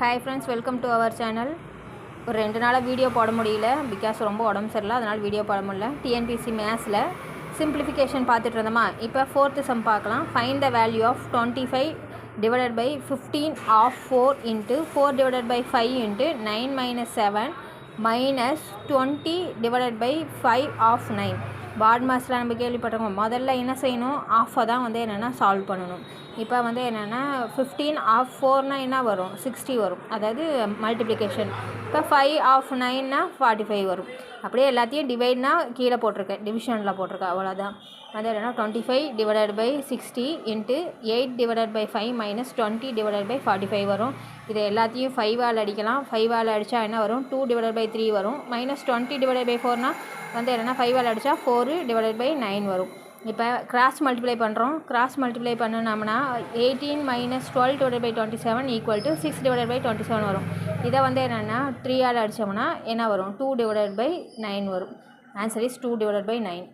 Hi friends, welcome to our channel. ஒரு 2 நாளாக video போட முடியல, பிகாஸ் ரொம்ப உடம்பு சரியில்லை, அதனால் வீடியோ போட முடியல. டிஎன்பிசி மேத்ஸில் சிம்பிளிஃபிகேஷன் பார்த்துட்டு இருந்தோமா. இப்போ 4th சம் பார்க்கலாம். Find the value of 25 divided by 15 of 4 into 4 divided by 5 into 9 minus 7 minus 20 divided by 5 of 9. பாட் மாஸில் நம்ம கேள்விப்பட்டிருக்கோம். முதல்ல என்ன செய்யணும், ஆஃபை தான் என்னென்னா சால்வ் பண்ணணும். இப்போ என்னென்னா 15 of 4 என்ன வரும், 60 வரும், அதாவது மல்டிப்ளிகேஷன். இப்போ 5 of 9 45 வரும். அப்படியே எல்லாத்தையும் டிவைட்னா கீழே போட்டிருக்கேன், டிவிஷனில் போட்டிருக்கேன், அவ்வளோதான். என்னென்னா 25 divided by 60 into 8 divided by 5 minus 20 divided by 45 வரும். இதை எல்லாத்தையும் 5ஆல் அடிக்கலாம். 5ஆல் அடித்தா என்ன வரும், 2 divided by 3 வரும். மைனஸ் 20 divided by 4 என்னென்னா 5ஆல் அடித்தா 4 divided by 9 வரும். இப்போ கிராஸ் மல்டிப்ளை பண்ணுறோம். கிராஸ் மல்டிப்ளை பண்ணினோம்னா 18 minus 12 divided by 27 equal to 6 divided by 27 வரும். இதை என்னென்னா 3ஆல் அடித்தோம்னா என்ன வரும், 2 divided by 9 வரும். Answer is 2 divided by 9.